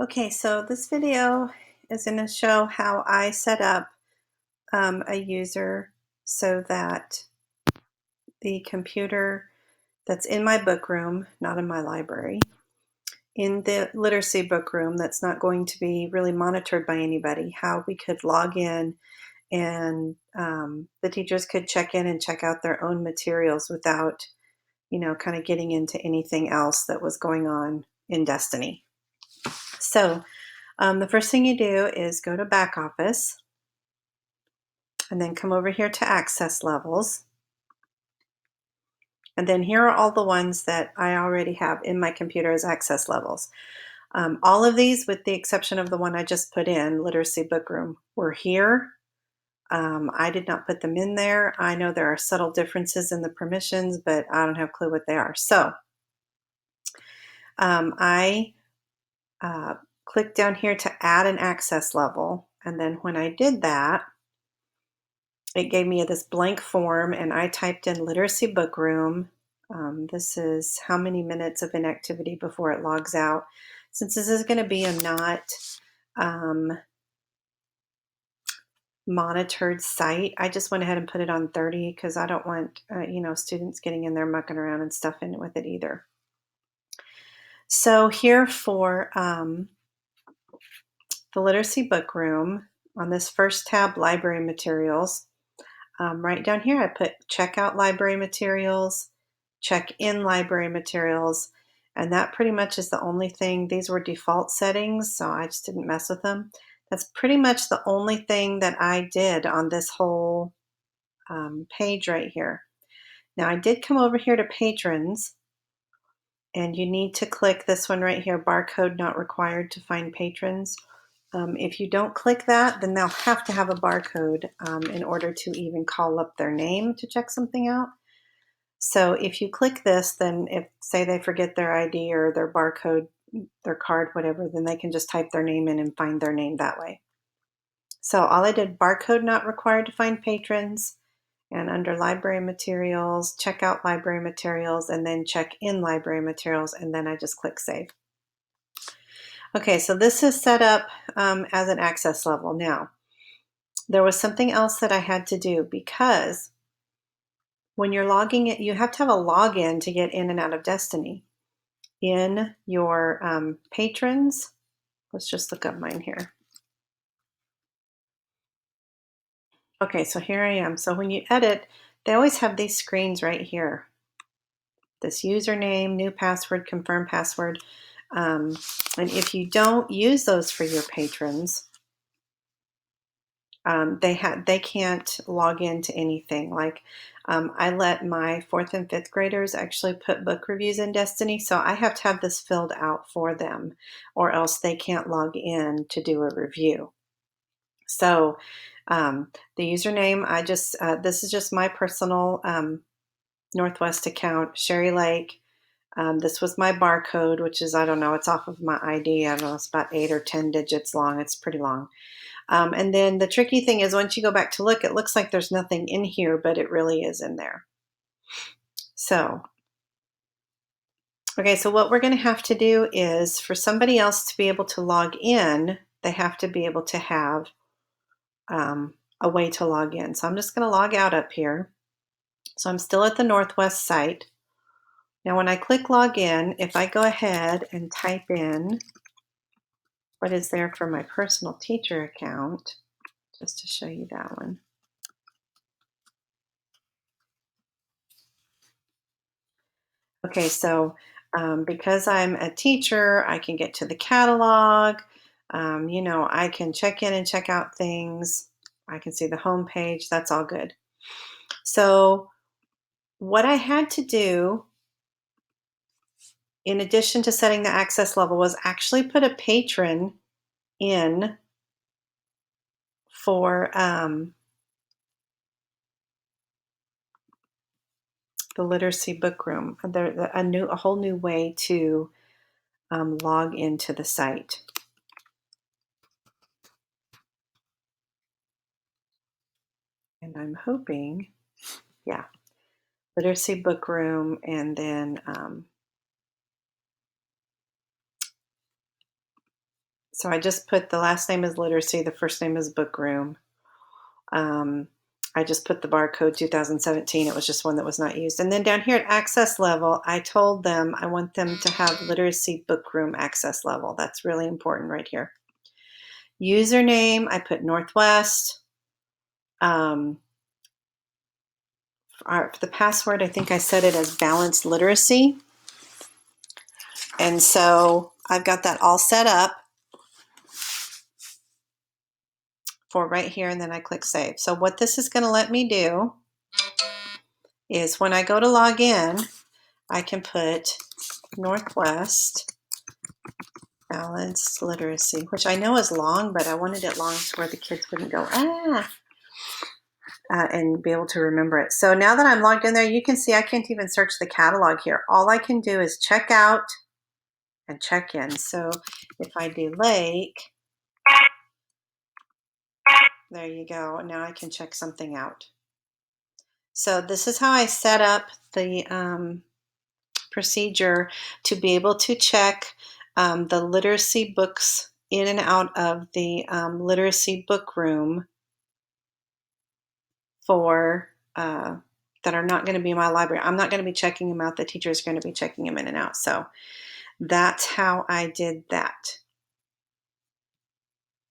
Okay, so this video is going to show how I set up a user so that the computer that's in my book room, not in my library, in the literacy book room that's not going to be really monitored by anybody, how we could log in and the teachers could check in and check out their own materials without, kind of getting into anything else that was going on in Destiny. So the first thing you do is go to Back Office and then come over here to Access Levels. And then here are all the ones that I already have in my computer as access levels. All of these, with the exception of the one I just put in, Literacy Book Room, were here. I did not put them in there. I know there are subtle differences in the permissions, but I don't have a clue what they are. So I clicked down here to add an access level. And then when I did that, it gave me this blank form and I typed in Literacy Book Room. This is how many minutes of inactivity before it logs out. Since this is going to be a not monitored site, I just went ahead and put it on 30 because I don't want students getting in there mucking around and stuff in with it either. So here for the Literacy Book Room, on this first tab, Library Materials, right down here I put check out library materials, check in library materials, and that pretty much is the only thing. These were default settings, so I just didn't mess with them. That's pretty much the only thing that I did on this whole page right here. Now I did come over here to patrons, and you need to click this one right here, barcode not required to find patrons. If you don't click that, then they'll have to have a barcode in order to even call up their name to check something out. So if you click this, then if, say, they forget their ID or their barcode, their card, whatever, then they can just type their name in and find their name that way. So all I did, barcode not required to find patrons, and under library materials, check out library materials, and then check in library materials, and then I just click save. Okay, so this is set up as an access level. Now, there was something else that I had to do because when you're logging it, you have to have a login to get in and out of Destiny. In your patrons, let's just look up mine here. Okay, so here I am. So when you edit, they always have these screens right here. This username, new password, confirm password. And if you don't use those for your patrons, they can't log into anything. Like I let my 4th and 5th graders actually put book reviews in Destiny, so I have to have this filled out for them, or else they can't log in to do a review. So the username, this is just my personal Northwest account, Sherry Lake. This was my barcode, which is, I don't know, it's off of my ID. I don't know, it's about 8 or 10 digits long. It's pretty long. And then the tricky thing is once you go back to look, it looks like there's nothing in here, but it really is in there. So, okay, so what we're going to have to do is for somebody else to be able to log in, they have to be able to have a way to log in. So I'm just going to log out up here. So I'm still at the Northwest site. Now when I click login, if I go ahead and type in what is there for my personal teacher account, just to show you that one. Okay, so because I'm a teacher, I can get to the catalog. I can check in and check out things. I can see the home page. That's all good. So what I had to do, in addition to setting the access level, was actually put a patron in for the literacy book room. A whole new way to log into the site. And I'm hoping, yeah, literacy book room, and then So I just put the last name is literacy, the first name is book room. I just put the barcode 2017. It was just one that was not used. And then down here at access level, I told them I want them to have literacy book room access level. That's really important right here. Username, I put Northwest. For the password, I think I set it as balanced literacy. And so I've got that all set up for right here, and then I click save. So what this is going to let me do is when I go to log in, I can put Northwest balanced literacy, which I know is long, but I wanted it long to where the kids wouldn't go, and be able to remember it. So now that I'm logged in there, you can see I can't even search the catalog here. All I can do is check out and check in. So if I do Lake, there you go. Now I can check something out. So this is how I set up the procedure to be able to check the literacy books in and out of the literacy book room for that are not going to be in my library. I'm not going to be checking them out. The teacher is going to be checking them in and out. So that's how I did that.